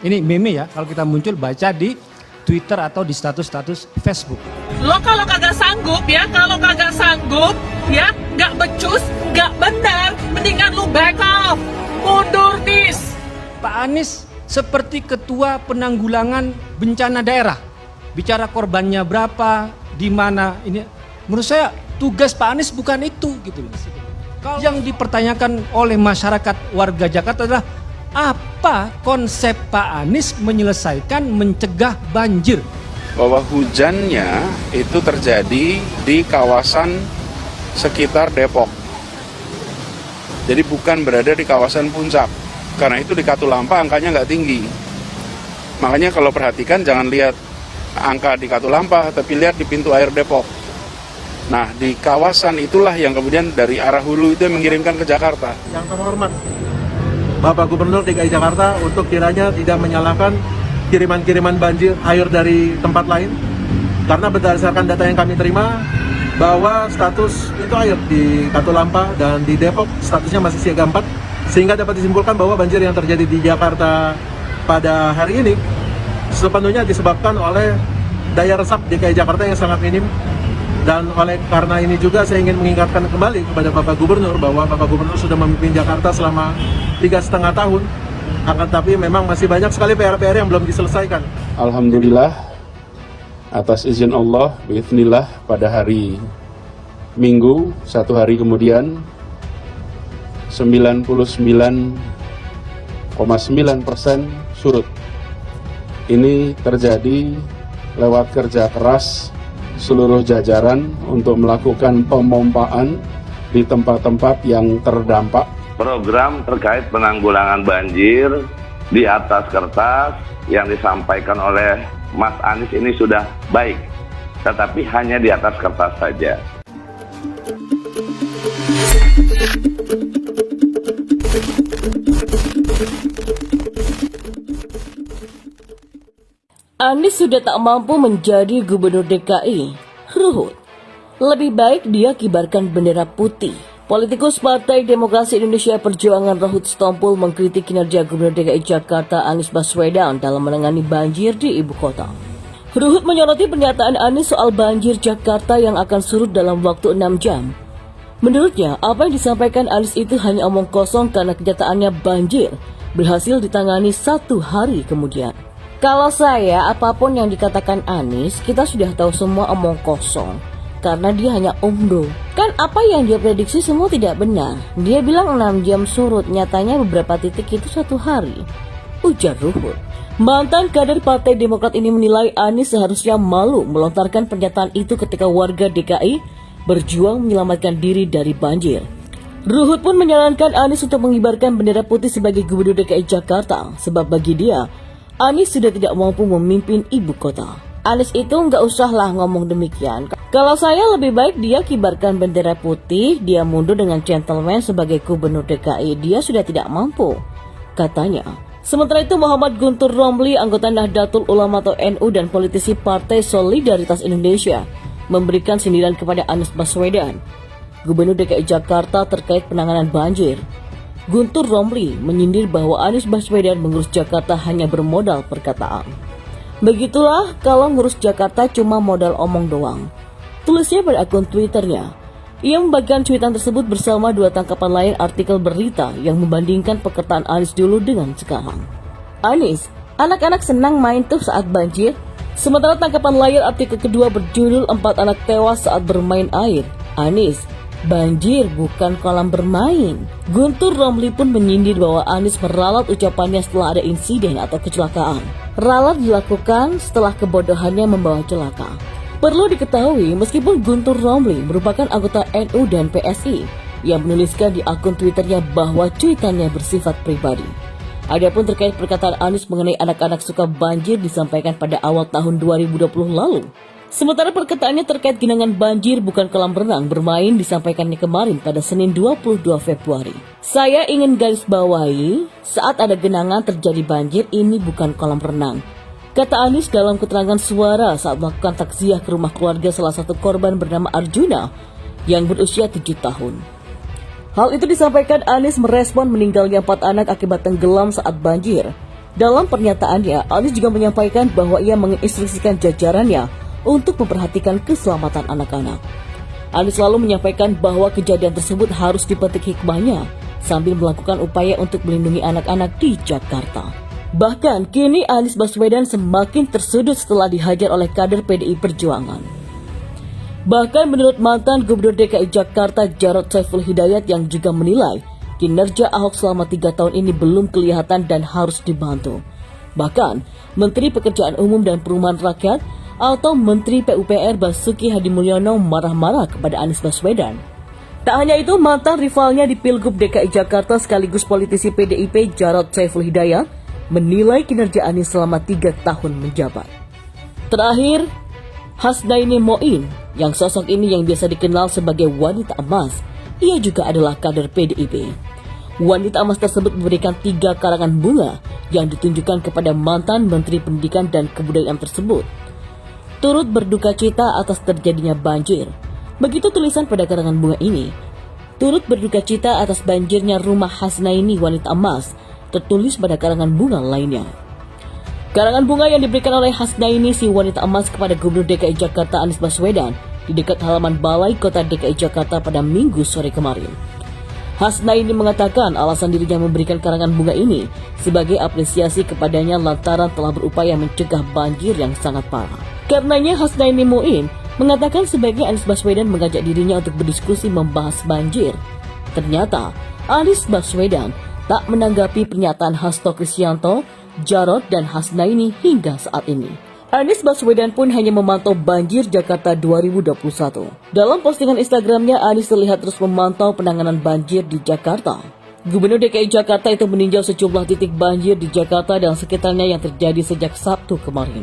Ini meme ya, kalau kita muncul baca di Twitter atau di status-status Facebook. Lo kalau kagak sanggup ya, nggak becus, nggak benar, mendingan lu back off, mundur nis. Pak Anies seperti ketua penanggulangan bencana daerah. Bicara korbannya berapa, di mana ini. Menurut saya tugas Pak Anies bukan itu gitu loh. Yang dipertanyakan oleh masyarakat warga Jakarta adalah apa konsep Pak Anies menyelesaikan mencegah banjir? Bahwa hujannya itu terjadi di kawasan sekitar Depok. Jadi bukan berada di kawasan puncak. Karena itu di Katulampa angkanya nggak tinggi. Makanya kalau perhatikan jangan lihat angka di Katulampa, tapi lihat di pintu air Depok. Nah, di kawasan itulah yang kemudian dari arah hulu itu yang mengirimkan ke Jakarta. Yang terhormat Bapak Gubernur DKI Jakarta untuk kiranya tidak menyalahkan kiriman-kiriman banjir air dari tempat lain. Karena berdasarkan data yang kami terima, bahwa status itu air di Katulampa dan di Depok statusnya masih siaga 4, sehingga dapat disimpulkan bahwa banjir yang terjadi di Jakarta pada hari ini sepenuhnya disebabkan oleh daya resap DKI Jakarta yang sangat minim. Dan oleh karena ini juga saya ingin mengingatkan kembali kepada Bapak Gubernur bahwa Bapak Gubernur sudah memimpin Jakarta selama 3,5 tahun, akan tapi memang masih banyak sekali PR-PR yang belum diselesaikan. Alhamdulillah, atas izin Allah, biiznillah, pada hari Minggu, 1 hari kemudian, 99,9% surut. Ini terjadi lewat kerja keras seluruh jajaran untuk melakukan pemompaan di tempat-tempat yang terdampak. Program terkait penanggulangan banjir di atas kertas yang disampaikan oleh Mas Anies ini sudah baik, tetapi hanya di atas kertas saja. Anies sudah tak mampu menjadi gubernur DKI. Ruhut, lebih baik dia kibarkan bendera putih. Politikus Partai Demokrasi Indonesia Perjuangan Ruhut Sitompul mengkritik kinerja Gubernur DKI Jakarta Anies Baswedan dalam menangani banjir di ibu kota. Ruhut menyoroti pernyataan Anies soal banjir Jakarta yang akan surut dalam waktu 6 jam. Menurutnya, apa yang disampaikan Anies itu hanya omong kosong karena kenyataannya banjir berhasil ditangani 1 hari kemudian. Kalau saya, apapun yang dikatakan Anies, kita sudah tahu semua omong kosong. Karena dia hanya omdo. Kan apa yang dia prediksi semua tidak benar. Dia bilang 6 jam surut, nyatanya beberapa titik itu 1 hari. Ujar Ruhut. Mantan kader Partai Demokrat ini menilai Anies seharusnya malu melontarkan pernyataan itu ketika warga DKI berjuang menyelamatkan diri dari banjir. Ruhut pun menyarankan Anies untuk mengibarkan bendera putih sebagai Gubernur DKI Jakarta, sebab bagi dia, Anies sudah tidak mampu memimpin ibu kota. Anies itu nggak usahlah ngomong demikian. Kalau saya lebih baik dia kibarkan bendera putih, dia mundur dengan gentleman sebagai Gubernur DKI. Dia sudah tidak mampu, katanya. Sementara itu Muhammad Guntur Romli, anggota Nahdlatul Ulama atau NU dan politisi Partai Solidaritas Indonesia, memberikan sindiran kepada Anies Baswedan, Gubernur DKI Jakarta terkait penanganan banjir. Guntur Romli menyindir bahwa Anies Baswedan mengurus Jakarta hanya bermodal perkataan. Begitulah kalau ngurus Jakarta cuma modal omong doang, tulisnya pada akun Twitternya. Ia membagikan cuitan tersebut bersama 2 tangkapan lain artikel berita yang membandingkan perkataan Anies dulu dengan sekarang. Anies, anak-anak senang main tuh saat banjir. Sementara tangkapan layar artikel kedua berjudul 4 anak tewas saat bermain air. Anies, banjir bukan kolam bermain. Guntur Romli pun menyindir bahwa Anies meralat ucapannya setelah ada insiden atau kecelakaan. Ralat dilakukan setelah kebodohannya membawa celaka. Perlu diketahui, meskipun Guntur Romli merupakan anggota NU dan PSI yang menuliskan di akun Twitternya bahwa cuitannya bersifat pribadi. Adapun terkait perkataan Anies mengenai anak-anak suka banjir disampaikan pada awal tahun 2020 lalu. Sementara perkataannya terkait genangan banjir bukan kolam renang bermain disampaikannya kemarin pada Senin 22 Februari. Saya ingin garis bawahi, saat ada genangan terjadi banjir ini bukan kolam renang, kata Anies dalam keterangan suara saat melakukan takziah ke rumah keluarga salah satu korban bernama Arjuna yang berusia 7 tahun. Hal itu disampaikan Anies merespon meninggalnya 4 anak akibat tenggelam saat banjir. Dalam pernyataannya, Anies juga menyampaikan bahwa ia menginstruksikan jajarannya untuk memperhatikan keselamatan anak-anak. Anies lalu menyampaikan bahwa kejadian tersebut harus dipetik hikmahnya sambil melakukan upaya untuk melindungi anak-anak di Jakarta. Bahkan kini Anies Baswedan semakin tersudut setelah dihajar oleh kader PDI Perjuangan. Bahkan menurut mantan Gubernur DKI Jakarta Jarod Saiful Hidayat yang juga menilai kinerja Ahok selama 3 tahun ini belum kelihatan dan harus dibantu. Bahkan Menteri Pekerjaan Umum dan Perumahan Rakyat atau Menteri PUPR Basuki Hadimulyono marah-marah kepada Anies Baswedan. Tak hanya itu, mantan rivalnya di Pilgub DKI Jakarta sekaligus politisi PDIP Jarod Saiful Hidayat menilai kinerja Anies selama 3 tahun menjabat. Terakhir, Hasnaini Moin, yang sosok ini yang biasa dikenal sebagai wanita emas, ia juga adalah kader PDIP. Wanita emas tersebut memberikan 3 karangan bunga yang ditunjukkan kepada mantan Menteri Pendidikan dan Kebudayaan tersebut. Turut berduka cita atas terjadinya banjir. Begitu tulisan pada karangan bunga ini. Turut berduka cita atas banjirnya rumah Hasnaini wanita emas, tertulis pada karangan bunga lainnya. Karangan bunga yang diberikan oleh Hasnaini si wanita emas kepada Gubernur DKI Jakarta Anies Baswedan di dekat halaman Balai Kota DKI Jakarta pada Minggu sore kemarin. Hasnaini mengatakan alasan dirinya memberikan karangan bunga ini sebagai apresiasi kepadanya lantaran telah berupaya mencegah banjir yang sangat parah. Karenanya Hasnaini Moin mengatakan sebaiknya Anies Baswedan mengajak dirinya untuk berdiskusi membahas banjir. Ternyata Anies Baswedan tak menanggapi pernyataan Hasto Kristianto, Jarod dan Hasnaini hingga saat ini. Anies Baswedan pun hanya memantau banjir Jakarta 2021. Dalam postingan Instagramnya, Anies terlihat terus memantau penanganan banjir di Jakarta. Gubernur DKI Jakarta itu meninjau sejumlah titik banjir di Jakarta dan sekitarnya yang terjadi sejak Sabtu kemarin.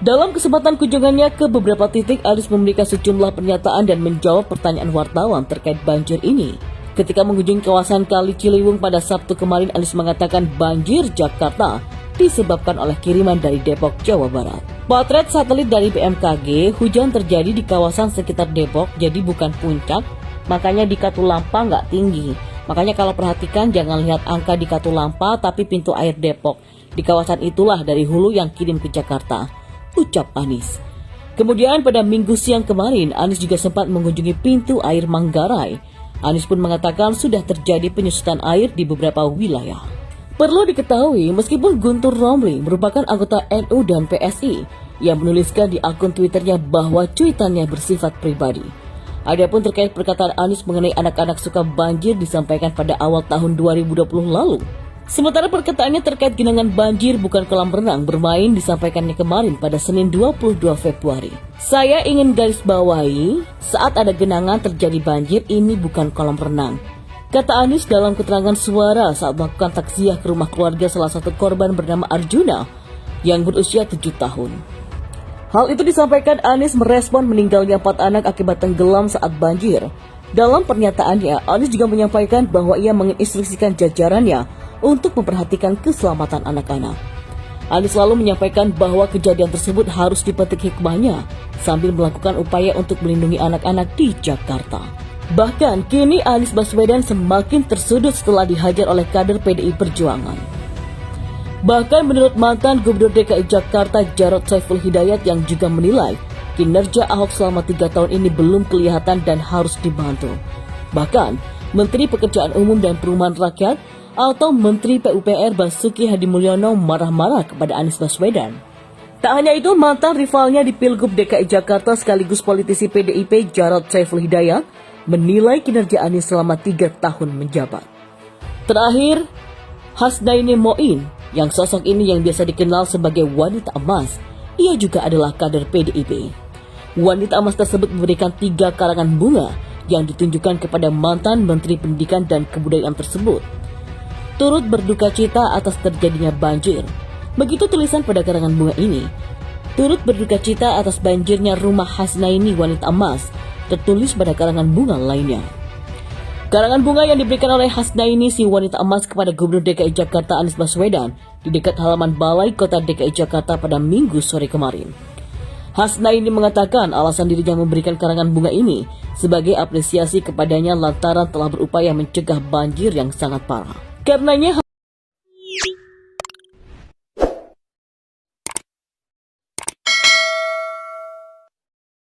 Dalam kesempatan kunjungannya ke beberapa titik, Anies memberikan sejumlah pernyataan dan menjawab pertanyaan wartawan terkait banjir ini. Ketika mengunjungi kawasan Kali Ciliwung pada Sabtu kemarin, Anies mengatakan banjir Jakarta disebabkan oleh kiriman dari Depok, Jawa Barat. Potret satelit dari BMKG, hujan terjadi di kawasan sekitar Depok, jadi bukan puncak, makanya di Katulampa nggak tinggi. Makanya kalau perhatikan jangan lihat angka di Katulampa, tapi pintu air Depok. Di kawasan itulah dari hulu yang kirim ke Jakarta, ucap Anies. Kemudian pada Minggu siang kemarin, Anies juga sempat mengunjungi pintu air Manggarai. Anies pun mengatakan sudah terjadi penyusutan air di beberapa wilayah. Perlu diketahui, meskipun Guntur Romli merupakan anggota NU dan PSI, yang menuliskan di akun Twitternya bahwa cuitannya bersifat pribadi. Adapun terkait perkataan Anies mengenai anak-anak suka banjir disampaikan pada awal tahun 2020 lalu. Sementara perkataannya terkait genangan banjir bukan kolam renang bermain disampaikannya kemarin pada Senin 22 Februari. Saya ingin garis bawahi, saat ada genangan terjadi banjir ini bukan kolam renang, kata Anies dalam keterangan suara saat melakukan takziah ke rumah keluarga salah satu korban bernama Arjuna yang berusia 7 tahun. Hal itu disampaikan Anies merespon meninggalnya 4 anak akibat tenggelam saat banjir. Dalam pernyataannya, Anies juga menyampaikan bahwa ia menginstruksikan jajarannya untuk memperhatikan keselamatan anak-anak. Anies lalu menyampaikan bahwa kejadian tersebut harus dipetik hikmahnya sambil melakukan upaya untuk melindungi anak-anak di Jakarta. Bahkan kini Anies Baswedan semakin tersudut setelah dihajar oleh kader PDI Perjuangan. Bahkan menurut mantan Gubernur DKI Jakarta Jarod Saiful Hidayat yang juga menilai kinerja Ahok selama 3 tahun ini belum kelihatan dan harus dibantu. Bahkan Menteri Pekerjaan Umum dan Perumahan Rakyat atau Menteri PUPR Basuki Hadimulyono marah-marah kepada Anies Baswedan. Tak hanya itu, mantan rivalnya di Pilgub DKI Jakarta sekaligus politisi PDIP Jarod Saiful Hidayat menilai kinerja Anies selama 3 tahun menjabat. Terakhir, Hasnaini Moin, yang sosok ini yang biasa dikenal sebagai wanita emas, ia juga adalah kader PDIP. Wanita emas tersebut memberikan 3 karangan bunga yang ditunjukkan kepada mantan Menteri Pendidikan dan Kebudayaan tersebut. Turut berduka cita atas terjadinya banjir. Begitu tulisan pada karangan bunga ini. Turut berduka cita atas banjirnya rumah Hasnaini wanita emas, tertulis pada karangan bunga lainnya. Karangan bunga yang diberikan oleh Hasnaini si wanita emas kepada Gubernur DKI Jakarta Anies Baswedan di dekat halaman Balai Kota DKI Jakarta pada Minggu sore kemarin. Hasnaini mengatakan alasan dirinya memberikan karangan bunga ini sebagai apresiasi kepadanya lantaran telah berupaya mencegah banjir yang sangat parah. Karenanya